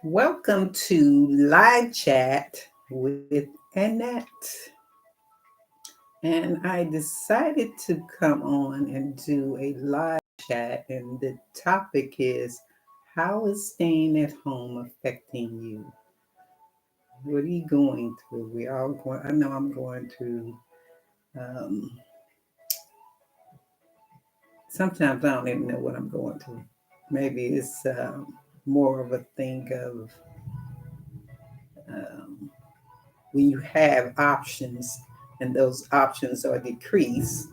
Welcome to Live Chat with Annette. And I decided to come on and do a live chat, and the topic is how is staying at home affecting you? What are you going through? We all going, I know I'm going through, um, sometimes I don't even know what I'm going through. Maybe it's more of a thing of um, when you have options and those options are decreased,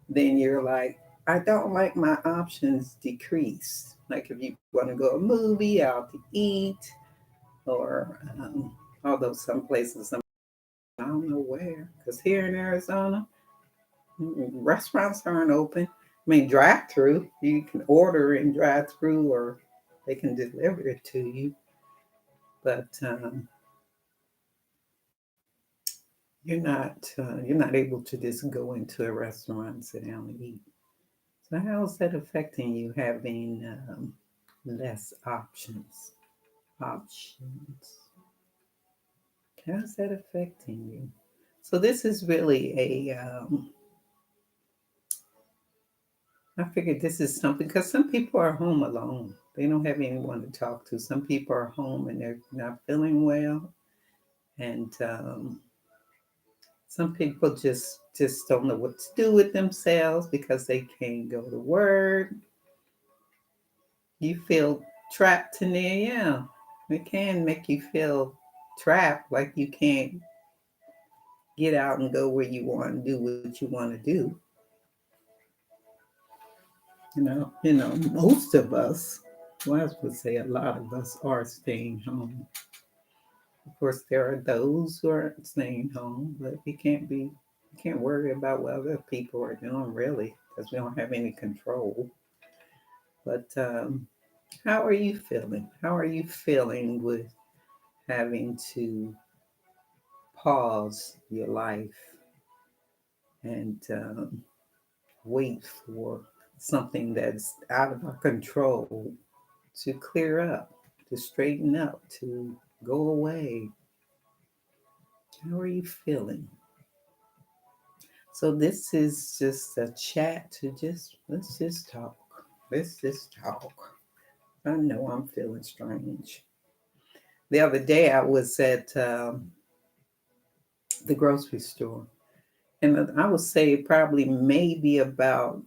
then you're like, I don't like my options decreased. Like if you want to go a movie, out to eat, or although some places, I don't know where, because here in Arizona, restaurants aren't open. I mean, drive through, you can order and drive through, or they can deliver it to you. But you're not able to just go into a restaurant and sit down and eat. So how is that affecting you having less options? Options. How's that affecting you? So this is really a. I figured this is something because some people are home alone. They don't have anyone to talk to. Some people are home and they're not feeling well, and some people just don't know what to do with themselves because they can't go to work. You feel trapped in there, yeah. It can make you feel trapped, like you can't get out and go where you want to do what you want to do. Most of us, well, I would say a lot of us are staying home. Of course, there are those who aren't staying home, but you can't worry about what other people are doing really, because we don't have any control. But how are you feeling? How are you feeling with having to pause your life and wait for something that's out of our control to clear up, to straighten up, to go away? How are you feeling? So this is just a chat to just let's just talk. Let's just talk. I know I'm feeling strange. The other day I was at the grocery store, and I would say probably maybe about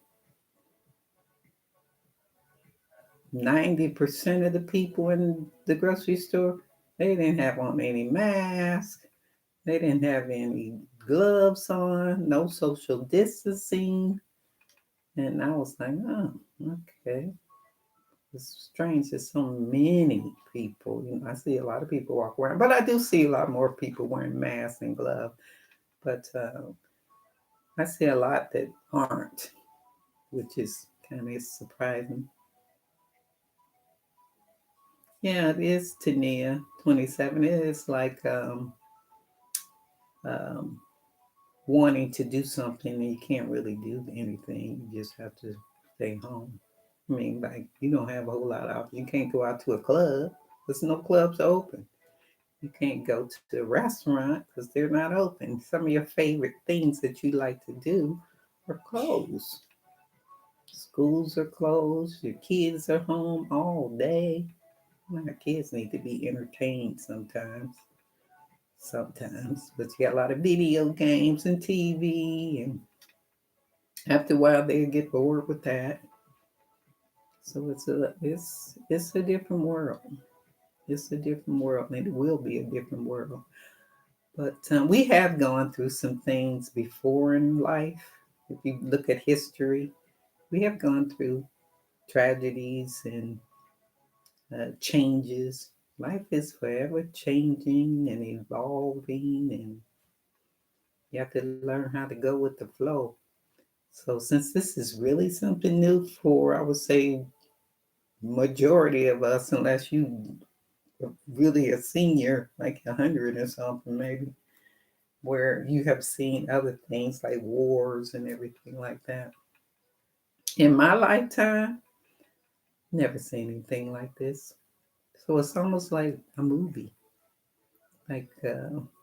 90% of the people in the grocery store, they didn't have on any mask. They didn't have any gloves on, no social distancing. And I was like, oh, okay. It's strange. There's so many people. I see a lot of people walk around, but I do see a lot more people wearing masks and gloves. But I see a lot that aren't, which is kind of surprising. Yeah, it is Tania, 27. It is like um, wanting to do something and you can't really do anything. You just have to stay home. I mean, like you don't have a whole lot of. You can't go out to a club. There's no clubs open. You can't go to a restaurant because they're not open. Some of your favorite things that you like to do are closed. Schools are closed. Your kids are home all day. My kids need to be entertained sometimes. Sometimes, but you got a lot of video games and TV, and after a while they get bored with that. So it's a different world. It's a different world, and it will be a different world. But we have gone through some things before in life. If you look at history, we have gone through tragedies and changes. Life is forever changing and evolving, and you have to learn how to go with the flow. So, since this is really something new for, I would say, majority of us, unless you are really a senior, like 100 or something, maybe, where you have seen other things like wars and everything like that. In my lifetime, never seen anything like this. So it's almost like a movie. Like,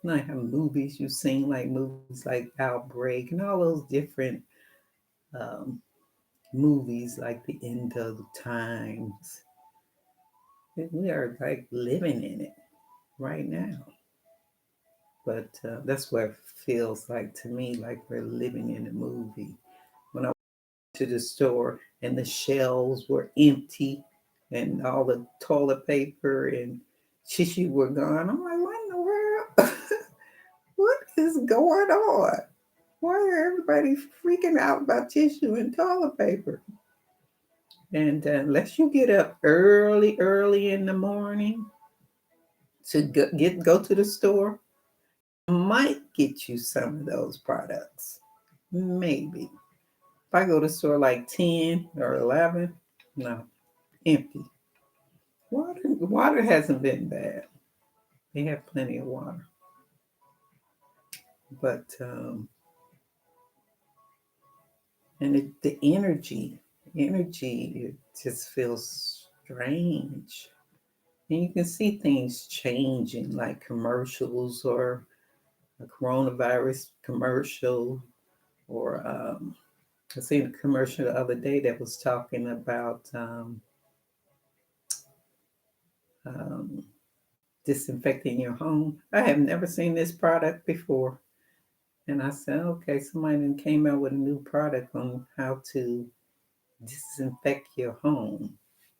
not how movies you've seen, like movies like Outbreak and all those different um, movies, like The End of Times. We are like living in it right now. But that's what it feels like to me, like we're living in a movie. When I went to the store and the shelves were empty and all the toilet paper and tissue were gone, I'm like, what in the world? What is going on? Why are everybody freaking out about tissue and toilet paper? And unless you get up early, early in the morning to go to the store, might get you some of those products. Maybe. If I go to the store like 10 or 11, no, empty. Water hasn't been bad. They have plenty of water. But, and the energy, it just feels strange. And you can see things changing, like commercials or a coronavirus commercial, or I seen a commercial the other day that was talking about um, disinfecting your home. I have never seen this product before. And I said, okay, somebody then came out with a new product on how to disinfect your home,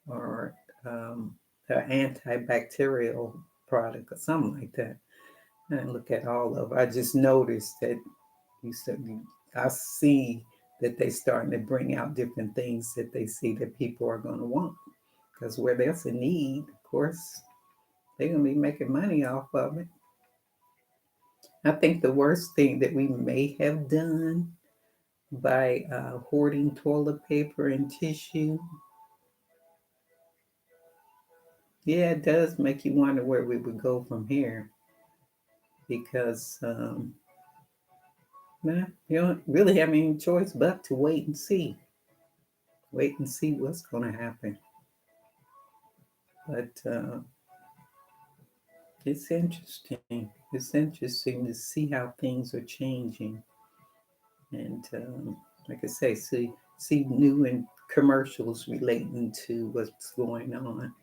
or um, an antibacterial product or something like that. And I look at all of it. I just noticed that you said, I see that they starting to bring out different things that they see that people are going to want. Because where there's a need, of course, they're going to be making money off of it. I think the worst thing that we may have done by hoarding toilet paper and tissue, yeah, it does make you wonder where we would go from here. Because man, you don't really have any choice but to wait and see. Wait and see what's going to happen. But it's interesting. It's interesting to see how things are changing, and like I say, see new and commercials relating to what's going on.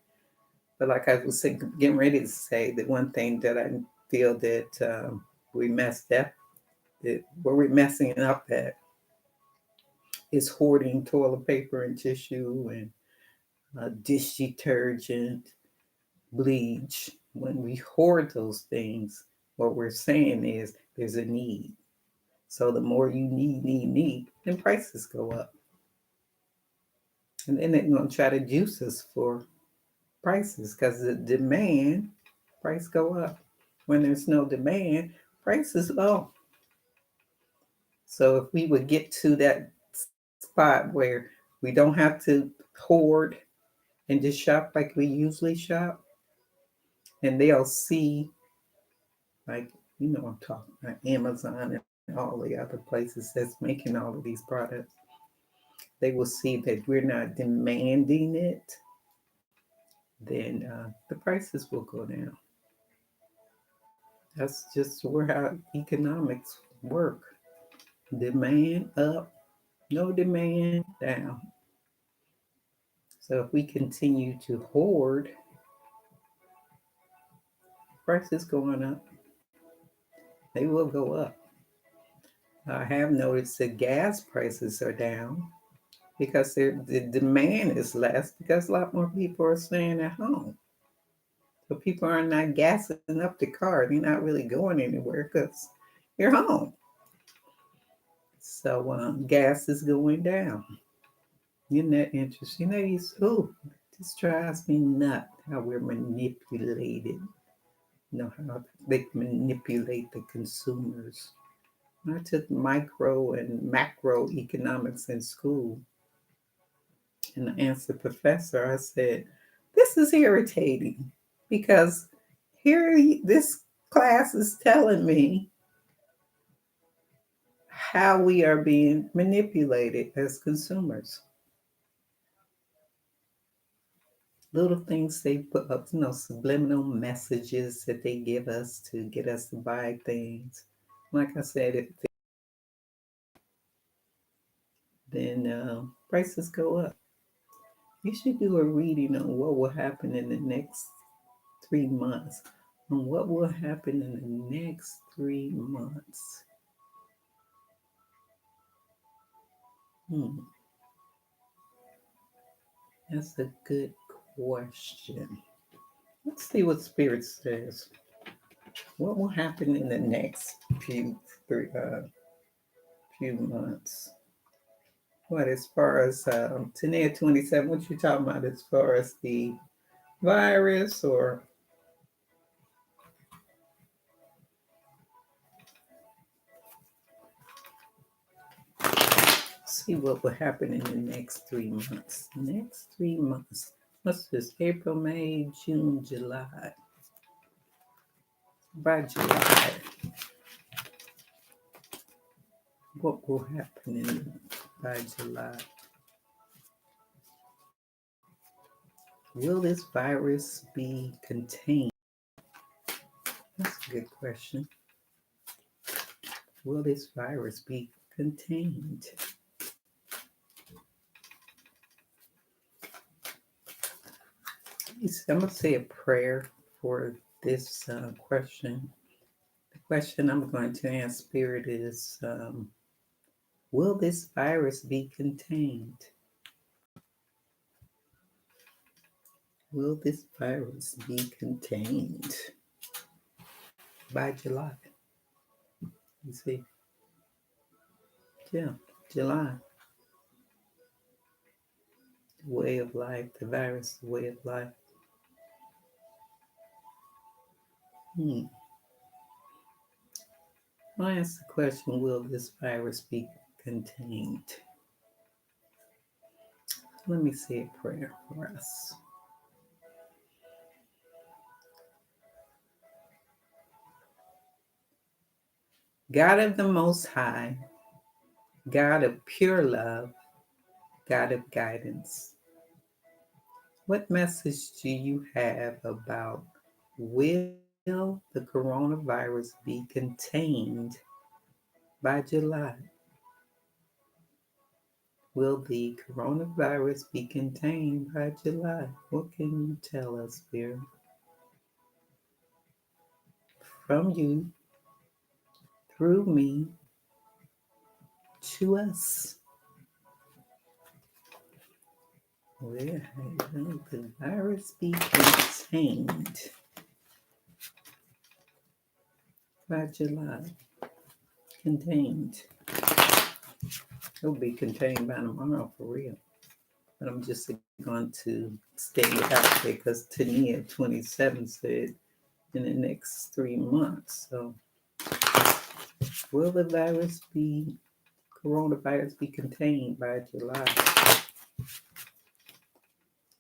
But like I was saying, getting ready to say, that one thing that I feel that we messed up, that where we're messing up at, is hoarding toilet paper and tissue and dish detergent, bleach. When we hoard those things, what we're saying is there's a need. So the more you need, then prices go up. And then they're going to try to juice us for prices, because the demand, price go up. When there's no demand, prices low. So if we would get to that spot where we don't have to hoard and just shop like we usually shop, and they'll see, like, I'm talking about Amazon and all the other places that's making all of these products. They will see that we're not demanding it, then the prices will go down. That's just where how economics work. Demand up, no demand down. So if we continue to hoard, prices going up. They will go up. I have noticed that gas prices are down because the demand is less, because a lot more people are staying at home. So people are not gassing up the car. They're not really going anywhere because you're home. So gas is going down. Isn't that interesting? This drives me nuts how we're manipulated. How they manipulate the consumers. I took micro and macro economics in school, and I asked the professor, I said, this is irritating, because this class is telling me how we are being manipulated as consumers. little things they put up, subliminal messages that they give us to get us to buy things. Like I said, then prices go up. You should do a reading on what will happen in the next 3 months. On what will happen in the next 3 months. Hmm, that's a good question. Let's see what Spirit says. What will happen in the next few months? What, as far as Tania 27, what you talking about as far as the virus, or see what will happen in the next 3 months? Next 3 months. What's this? April, May, June, July. By July, what will happen by July? Will this virus be contained? That's a good question. Will this virus be contained? I'm going to say a prayer for this question. The question I'm going to ask Spirit is, will this virus be contained? Will this virus be contained by July? You see? Yeah, July. The way of life, the virus, the way of life. I'll ask the question, will this virus be contained? Let me say a prayer for us. God of the Most High, God of pure love, God of guidance, what message do you have about will the coronavirus be contained by July? Will the coronavirus be contained by July? What can you tell us, Spirit? From you, through me, to us. Will the virus be contained by July? Contained. It'll be contained by tomorrow for real. But I'm just going to state it out there because Tania 27 said in the next 3 months. So will the coronavirus be contained by July?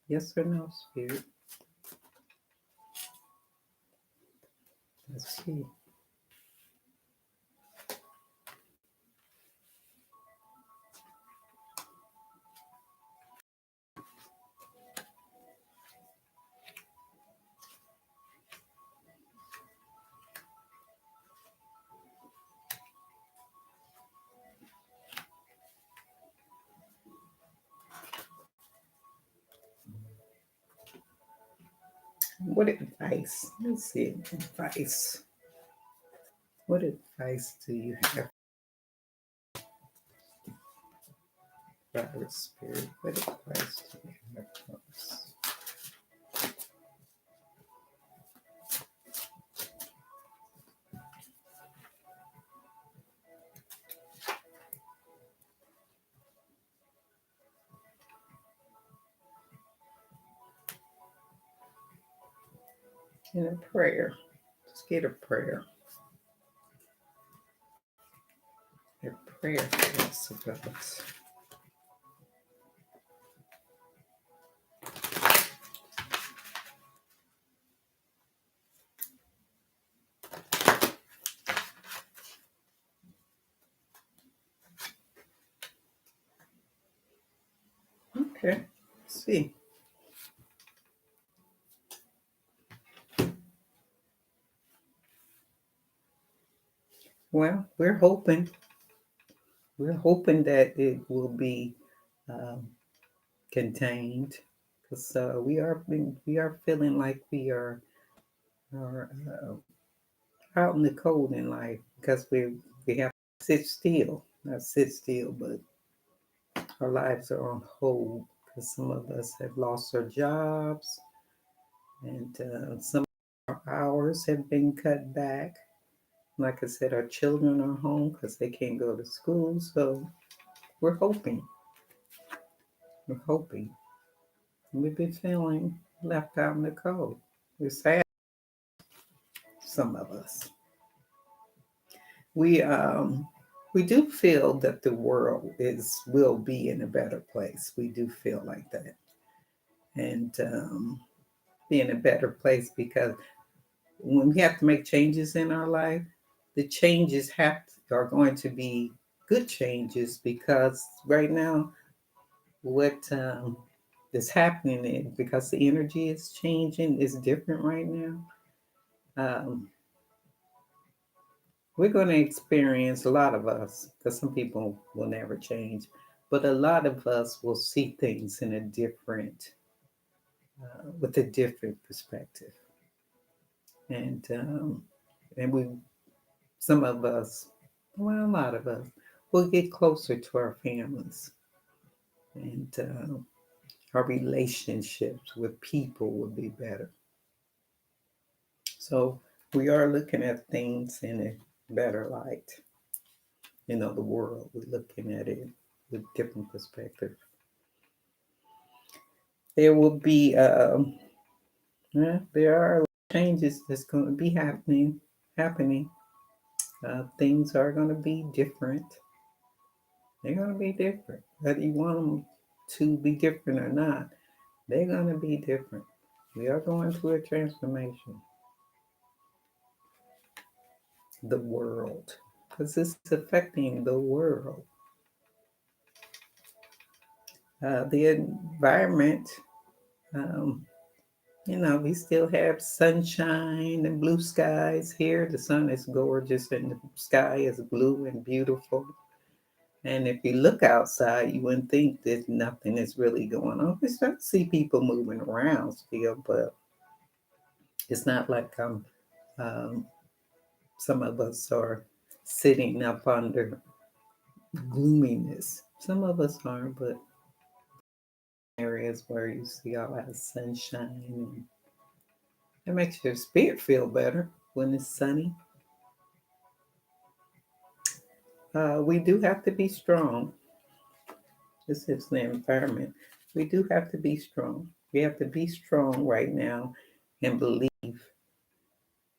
Yes or no, Spirit? Let's see. What advice? Let's see. Advice. What advice do you have? Virus Spirit. What advice do you have for us? In a prayer. Just get a prayer. A prayer for us about. Okay. Let's see. Well, we're hoping that it will be um, contained because we are feeling like we are out in the cold in life because we have to sit still, not sit still, but our lives are on hold because some of us have lost our jobs and some of our hours have been cut back. Like I said, our children are home because they can't go to school. So we're hoping, we're hoping. We've been feeling left out in the cold. We're sad, some of us. We um we do feel that the world is will be in a better place. We do feel like that, and be in a better place because when we have to make changes in our life, the changes are going to be good changes because right now what is happening is because the energy is changing is different right now. Um, we're going to experience a lot of us because some people will never change, but a lot of us will see things in a different with a different perspective, and we some of us, well, a lot of us, will get closer to our families and our relationships with people will be better. So we are looking at things in a better light. The world, we're looking at it with different perspective. There will be, there are changes that's going to be happening. Things are going to be different. They're going to be different. Whether you want them to be different or not, they're going to be different. We are going through a transformation. The world, because this is affecting the world. The environment, um, we still have sunshine and blue skies here. The sun is gorgeous and the sky is blue and beautiful. And if you look outside, you wouldn't think that nothing is really going on. We start to see people moving around still, but it's not like um, some of us are sitting up under gloominess. Some of us aren't, but areas where you see all that sunshine, and it makes your spirit feel better when it's sunny. We do have to be strong. This is the environment. We do have to be strong. We have to be strong right now and believe,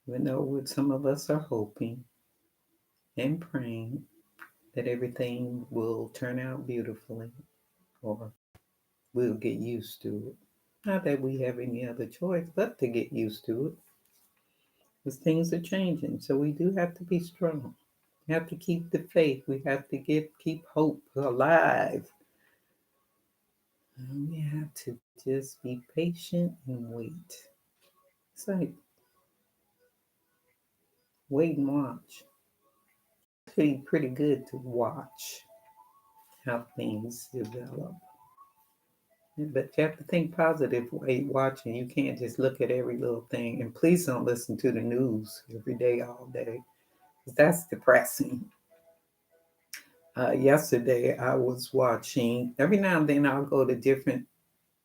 even though what some of us are hoping and praying that everything will turn out beautifully or we'll get used to it. Not that we have any other choice but to get used to it because things are changing. So we do have to be strong. We have to keep the faith. We have to keep hope alive. And we have to just be patient and wait. It's like wait and watch. It's pretty good to watch how things develop. But you have to think positive while you're watching. You can't just look at every little thing. And please don't listen to the news every day, all day. 'Cause that's depressing. Yesterday, I was watching, every now and then I'll go to different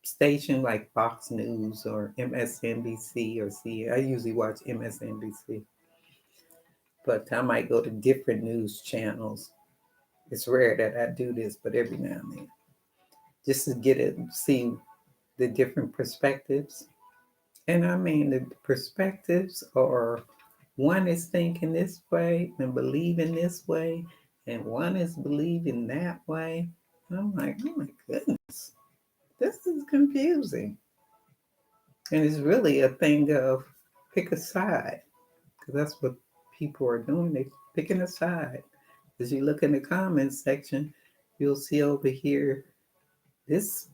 stations like Fox News or MSNBC or CNN. I usually watch MSNBC, but I might go to different news channels. It's rare that I do this, but every now and then, just to see the different perspectives. And I mean, the perspectives are one is thinking this way and believing this way, and one is believing that way. I'm like, oh my goodness, this is confusing. And it's really a thing of pick a side, because that's what people are doing. They're picking a side. As you look in the comments section, you'll see over here this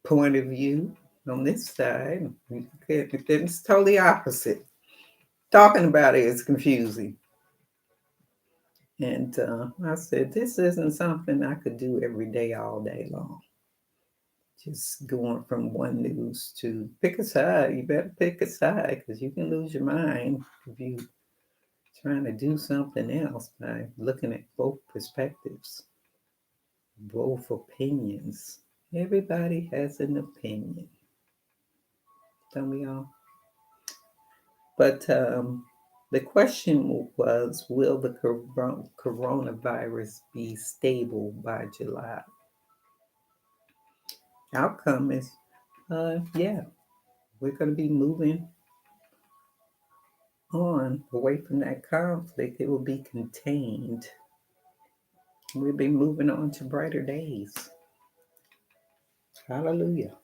point of view on this side. Then it's totally opposite. Talking about it is confusing. And I said, this isn't something I could do every day, all day long. Just going from one news to pick a side. You better pick a side because you can lose your mind if you trying to do something else by looking at both perspectives, both opinions. Everybody has an opinion, don't we all? But the question was, will the coronavirus be stable by July? Outcome is, yeah, we're going to be moving on away from that conflict. It will be contained. We'll be moving on to brighter days. Hallelujah.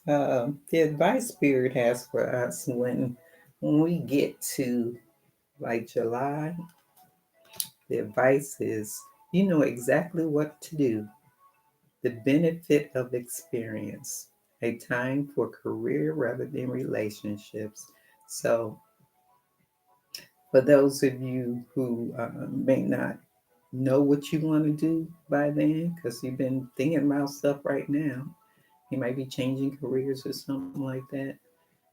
The advice Spirit has for us when we get to like July, the advice is you know exactly what to do. The benefit of experience, a time for career rather than relationships. So, for those of you who may not know what you want to do by then, because you've been thinking about stuff right now, you might be changing careers or something like that.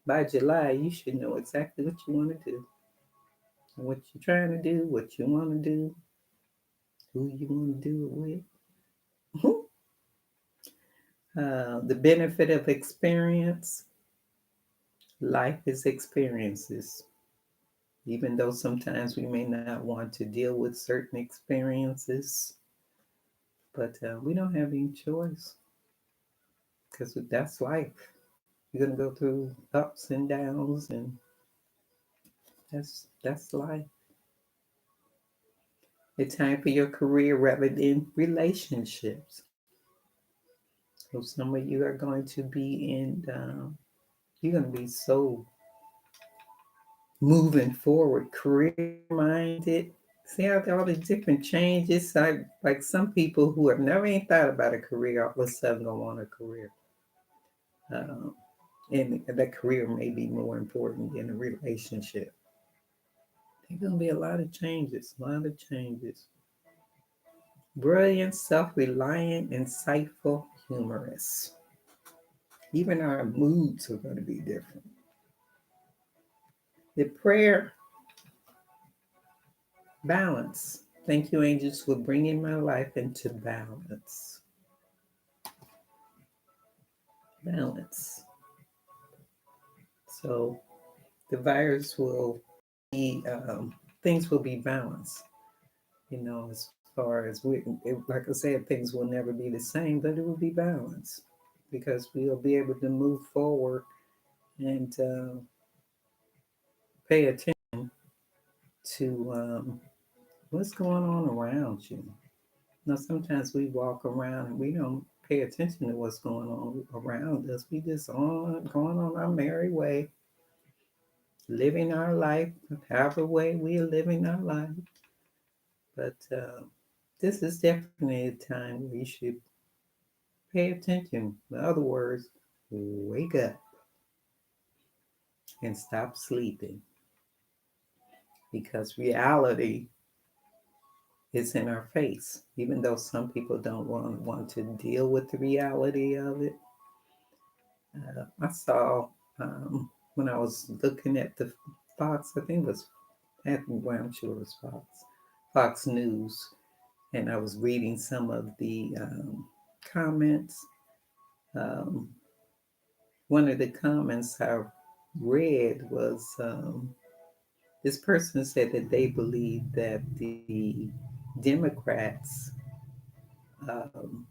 By July, you should know exactly what you want to do, what you're trying to do, what you want to do, who you want to do it with. The benefit of experience, life is experiences. Even though sometimes we may not want to deal with certain experiences, but we don't have any choice because that's life. You're gonna go through ups and downs, and that's life. It's time for your career rather than relationships. So some of you are going to be in. You're going to be so moving forward, career minded. See how all the different changes. Like some people who have never even thought about a career, all of a sudden gonna want a career. Um, and that career may be more important than a relationship. There's gonna be a lot of changes, a lot of changes. Brilliant, self-reliant, insightful, humorous. Even our moods are going to be different. The prayer balance. Thank you, angels, for bringing my life into balance. Balance. So the virus will be, things will be balanced. You know, as far as like I said, things will never be the same, but it will be balanced because we'll be able to move forward and pay attention to what's going on around you. Now, sometimes we walk around and we don't pay attention to what's going on around us. We just going on our merry way, living our life, however way we are living our life. But this is definitely a time where you should pay attention. In other words, wake up and stop sleeping because reality is in our face. Even though some people don't want to deal with the reality of it, I saw when I was looking at the Fox, I think it was, well, I'm sure it was Fox News, and I was reading some of the comments. Um, One of the comments I read was this person said that they believe that the Democrats um,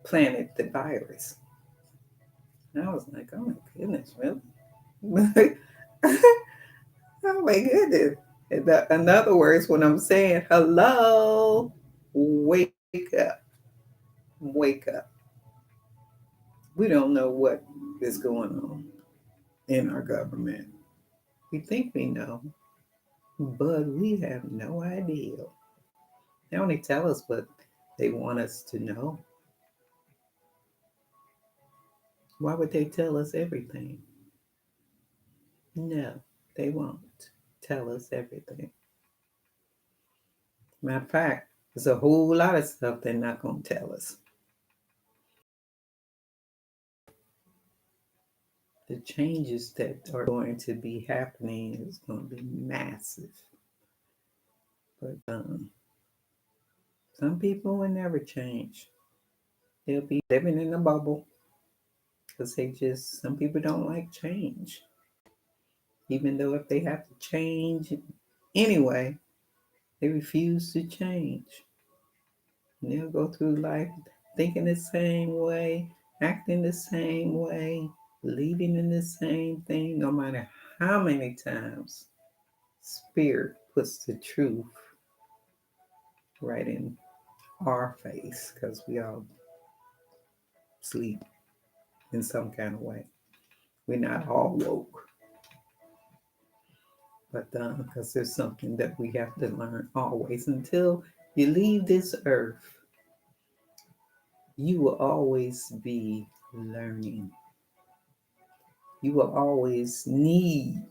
planted the virus. And I was like, oh my goodness, really? Oh my goodness. In other words, when I'm saying hello, wake up, wake up. We don't know what is going on in our government. We think we know, but we have no idea. They only tell us what they want us to know. Why would they tell us everything? No. They won't tell us everything. Matter of fact, there's a whole lot of stuff they're not going to tell us. The changes that are going to be happening is going to be massive. But some people will never change. They'll be living in a bubble because some people don't like change. Even though if they have to change anyway, they refuse to change. And they'll go through life thinking the same way, acting the same way, believing in the same thing, no matter how many times Spirit puts the truth right in our face because we all sleep in some kind of way. We're not all woke, but because there's something that we have to learn always. Until you leave this earth, you will always be learning. You will always need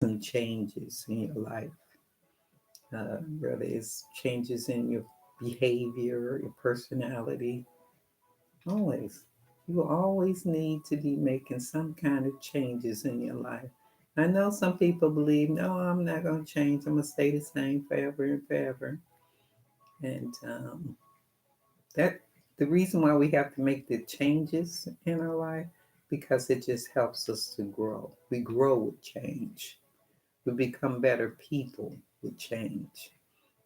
some changes in your life, whether it's changes in your behavior, your personality. Always. You will always need to be making some kind of changes in your life. I know some people believe, no, I'm not going to change. I'm going to stay the same forever and forever. And that the reason why we have to make the changes in our life, because it just helps us to grow. We grow with change. We become better people with change.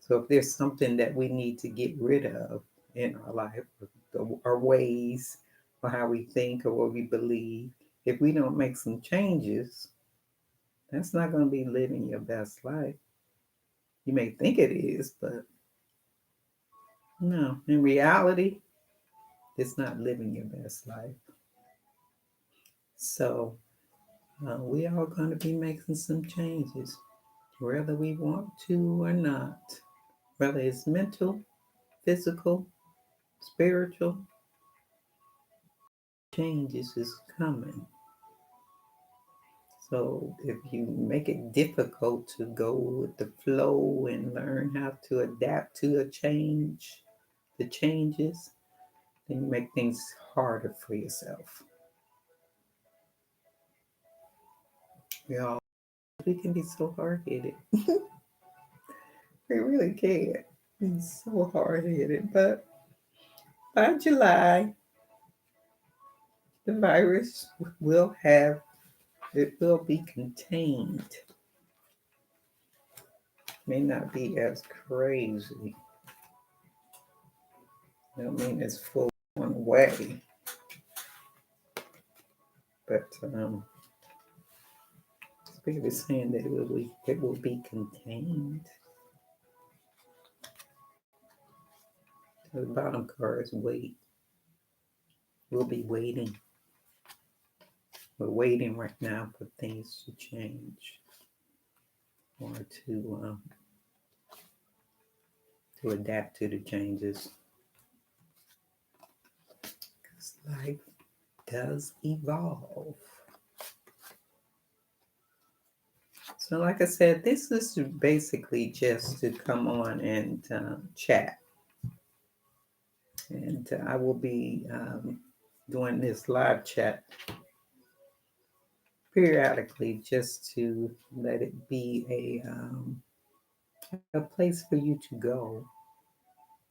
So if there's something that we need to get rid of in our life, our ways, or how we think, or what we believe, if we don't make some changes, that's not going to be living your best life. You may think it is, but no, in reality, it's not living your best life. So we are going to be making some changes, whether we want to or not, whether it's mental, physical, spiritual, changes is coming. So if you make it difficult to go with the flow and learn how to adapt to the changes, then you make things harder for yourself. We can be so hard headed. We really can. Be so hard headed. But by July, the virus will have it will be contained. May not be as crazy. I don't mean it's full on away, but Spirit is saying that it will be contained. The bottom card is wait. We'll be waiting. We're waiting right now for things to change or to adapt to the changes. Because life does evolve. So, like I said, this is basically just to come on and chat. And I will be doing this live chat periodically just to let it be a place for you to go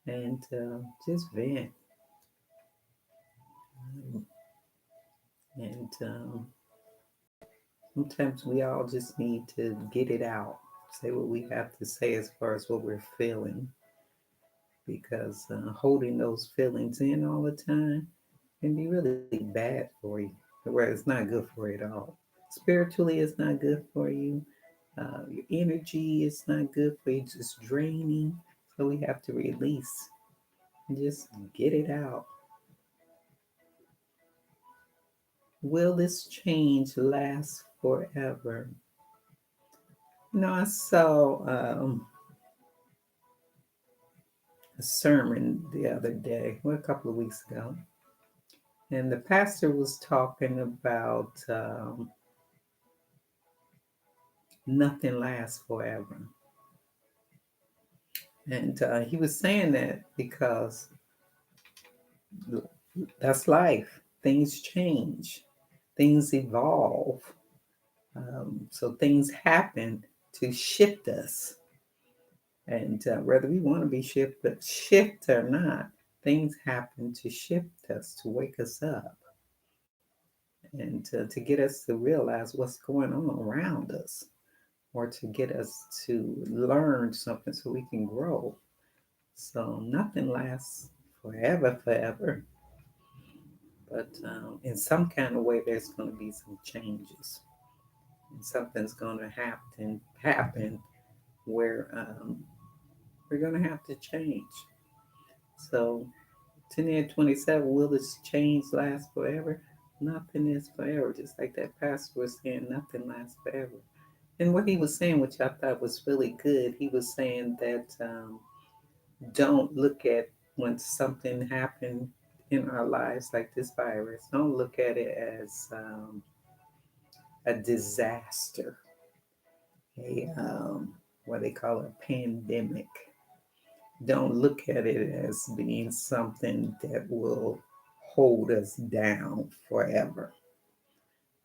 and just vent. And sometimes we all just need to get it out, say what we have to say as far as what we're feeling, because holding those feelings in all the time can be really bad for you, where it's not good for you at all. Spiritually, it's not good for you. Your energy is not good for you, it's just draining. So we have to release and just get it out. Will this change last forever? I saw a sermon the other day, well, a couple of weeks ago, and the pastor was talking about Nothing lasts forever. And he was saying that because that's life. Things change, things evolve. So things happen to shift us. And whether we want to be shift or not, things happen to shift us, to wake us up, and to get us to realize what's going on around us, or to get us to learn something so we can grow. So nothing lasts forever, forever. But in some kind of way, there's going to be some changes, and something's going to happen where we're going to have to change. So 10 27, will this change last forever? Nothing is forever. Just like that pastor was saying, nothing lasts forever. And what he was saying, which I thought was really good, he was saying that don't look at when something happened in our lives like this virus, don't look at it as a disaster, a what they call a pandemic. Don't look at it as being something that will hold us down forever.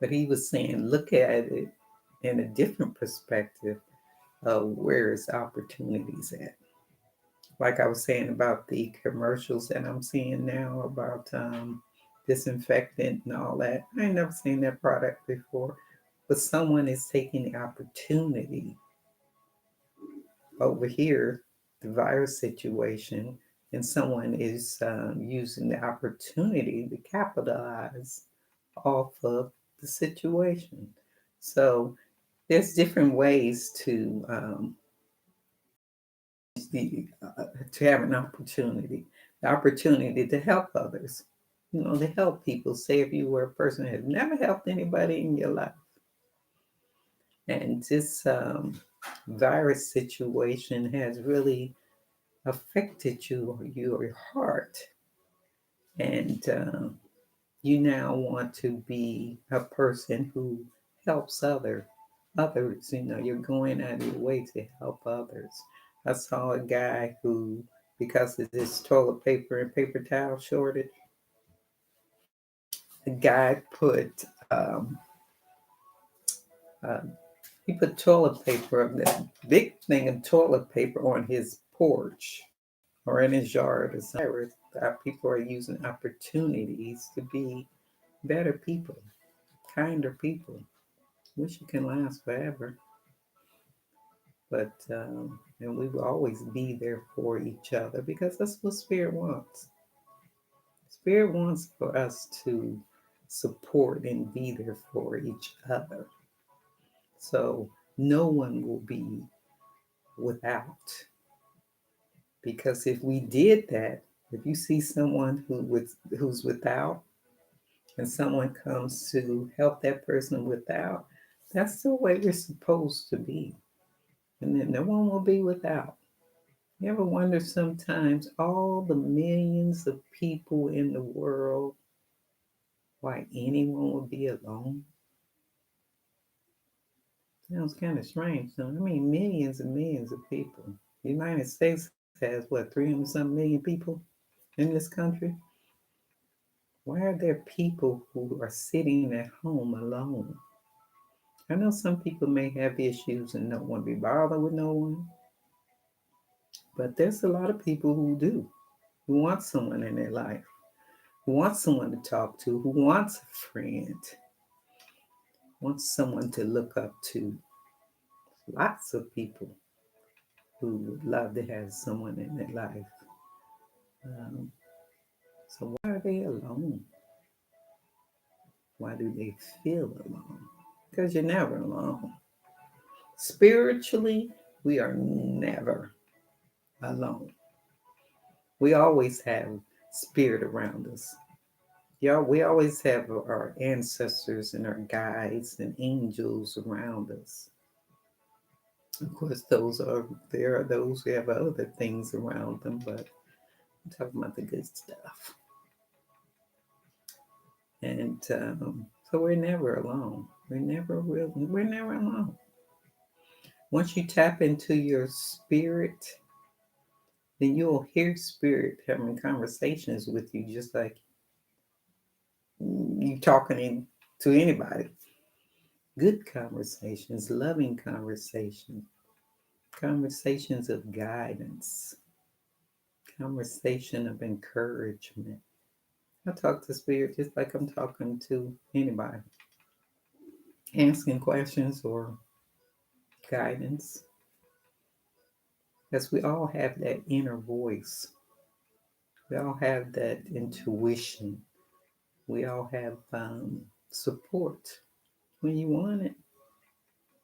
But he was saying, look at it in a different perspective of where is opportunities at. Like I was saying about the commercials that I'm seeing now about disinfectant and all that. I ain't never seen that product before, but someone is taking the opportunity over here, the virus situation, and someone is using the opportunity to capitalize off of the situation. So there's different ways to have an opportunity, the opportunity to help others. You know, to help people. Say if you were a person that has never helped anybody in your life, and this virus situation has really affected you or your heart, and you now want to be a person who helps others. You know, you're going out of your way to help others. I saw a guy who, because of this toilet paper and paper towel shortage, the guy put uh, he put toilet paper, that big thing of toilet paper, on his porch or in his yard. As that people are using opportunities to be better people, kinder people. Wish it can last forever, but and we will always be there for each other because that's what Spirit wants. Spirit wants for us to support and be there for each other. So no one will be without. Because if we did that, if you see someone who's without, and someone comes to help that person without, that's the way we're supposed to be. And then no one will be without. You ever wonder sometimes all the millions of people in the world, why anyone would be alone? Sounds kind of strange. So, I mean, millions and millions of people. The United States has what, 300 some million people in this country? Why are there people who are sitting at home alone? I know some people may have issues and don't want to be bothered with no one, but there's a lot of people who do, who want someone in their life, who want someone to talk to, who wants a friend, wants someone to look up to. Lots of people who would love to have someone in their life. Um, so why are they alone? Why do they feel alone? Because you're never alone. Spiritually, we are never alone. We always have spirit around us. Yeah, we always have our ancestors and our guides and angels around us. Of course, there are those who have other things around them, but I'm talking about the good stuff. And so we're never alone. We're never alone. Once you tap into your spirit, then you'll hear spirit having conversations with you, just like you talking to anybody. Good conversations, loving conversations, conversations of guidance, conversation of encouragement. I talk to spirit just like I'm talking to anybody, asking questions or guidance, because we all have that inner voice. We all have that intuition. We all have support when you want it.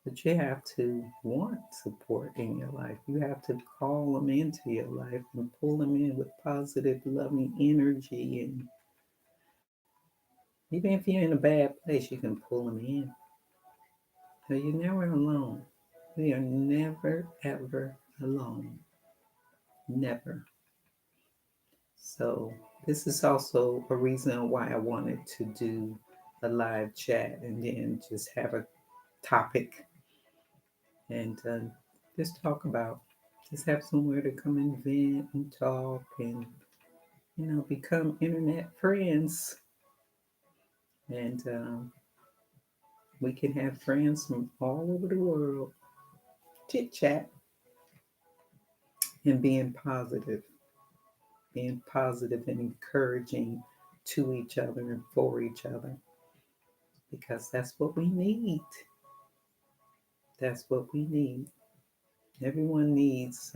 But you have to want support in your life. You have to call them into your life and pull them in with positive, loving energy. And even if you're in a bad place, you can pull them in. So you're never alone. We are never, ever alone. Never. So this is also a reason why I wanted to do a live chat and then just have a topic and just talk about, just have somewhere to come and vent and talk and, become internet friends. And we can have friends from all over the world, chit chat and being positive and encouraging to each other and for each other, because that's what we need. That's what we need. Everyone needs,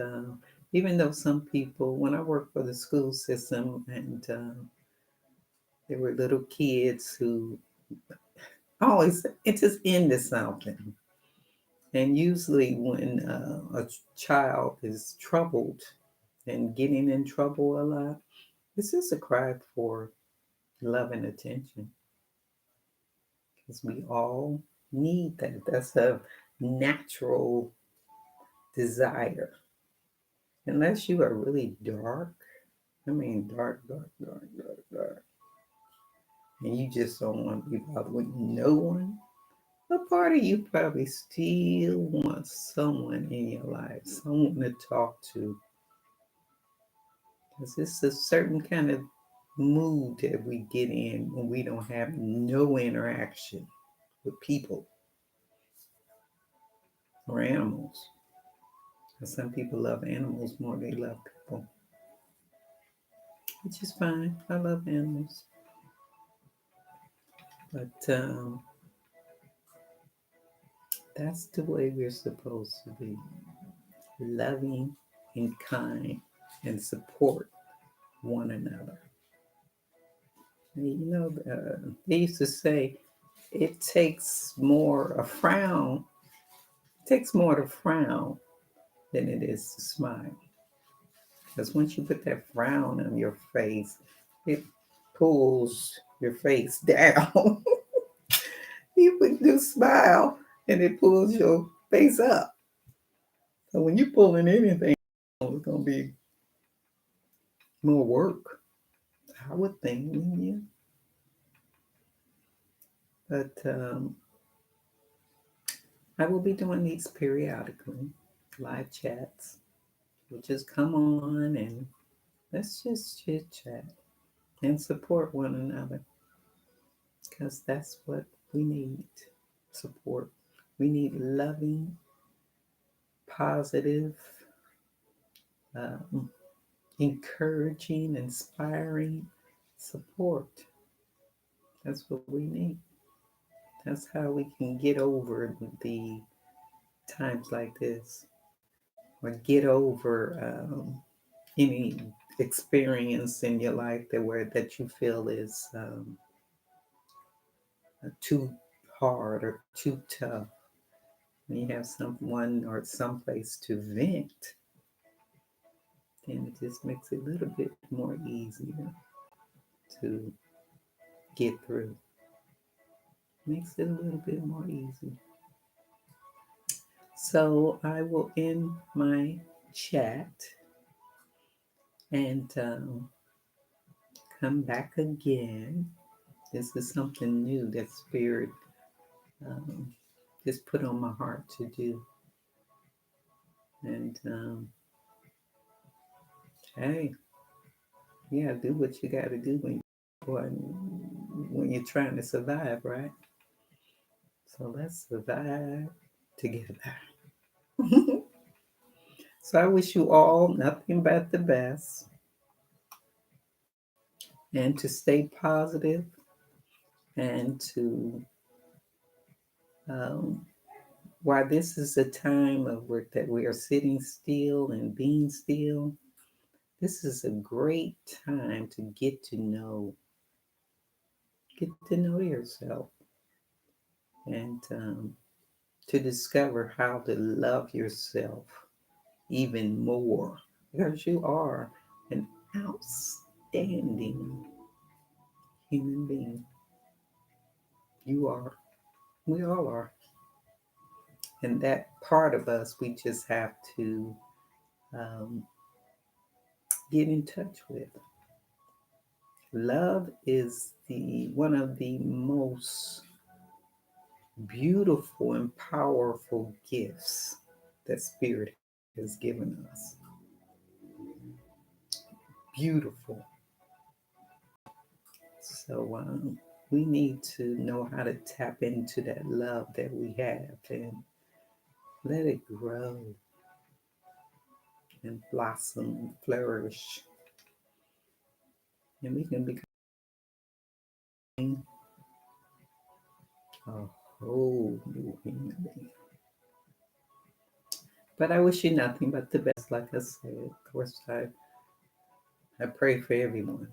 even though some people, when I worked for the school system, and there were little kids who always, it just into something. And usually, when a child is troubled and getting in trouble a lot, it's just a cry for love and attention, because we all need that. That's a natural desire. Unless you are really dark, I mean, dark, dark, dark, dark, dark, and you just don't want to be bothered with no one, a part of you probably still wants someone in your life, someone to talk to. Because it's a certain kind of mood that we get in when we don't have no interaction with people or animals. And some people love animals more than they love people, which is fine. I love animals. But that's the way we're supposed to be, loving and kind and support one another. They used to say it takes more a frown, it takes more to frown than it is to smile. Because once you put that frown on your face, it pulls your face down. You would do smile and it pulls your face up. So when you're pulling anything, it's gonna be more work, I would think, yeah. But I will be doing these periodically, live chats. We'll just come on and let's just chit chat and support one another, because that's what we need, support. We need loving, positive, um, encouraging, inspiring support. That's what we need. That's how we can get over the times like this, or get over any experience in your life that you feel is too hard or too tough. When you have someone or someplace to vent, then it just makes it a little bit more easier to get through. Makes it a little bit more easy. So I will end my chat and come back again. This is something new that Spirit um, just put on my heart to do. And hey, yeah, do what you got to do when you're trying to survive, right? So let's survive together. So I wish you all nothing but the best, and to stay positive, and to um, while this is a time of work that we are sitting still and being still, this is a great time to get to know yourself, and to discover how to love yourself even more, because you are an outstanding human being. You are. We all are. And that part of us, we just have to um, get in touch with. Love is the one of the most beautiful and powerful gifts that Spirit has given us. Beautiful. So we need to know how to tap into that love that we have and let it grow and blossom and flourish. And we can become a whole new human being. But I wish you nothing but the best, like I said. Of course, I pray for everyone.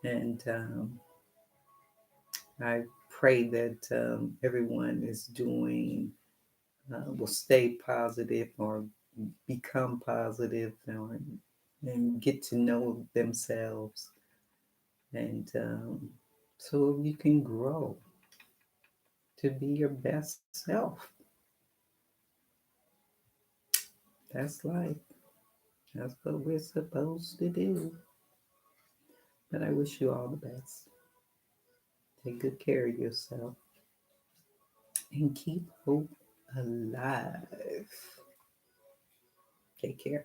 And I pray that everyone is will stay positive or become positive, and get to know themselves. And so you can grow to be your best self. That's life. That's what we're supposed to do. But I wish you all the best. Take good care of yourself and keep hope alive. Take care.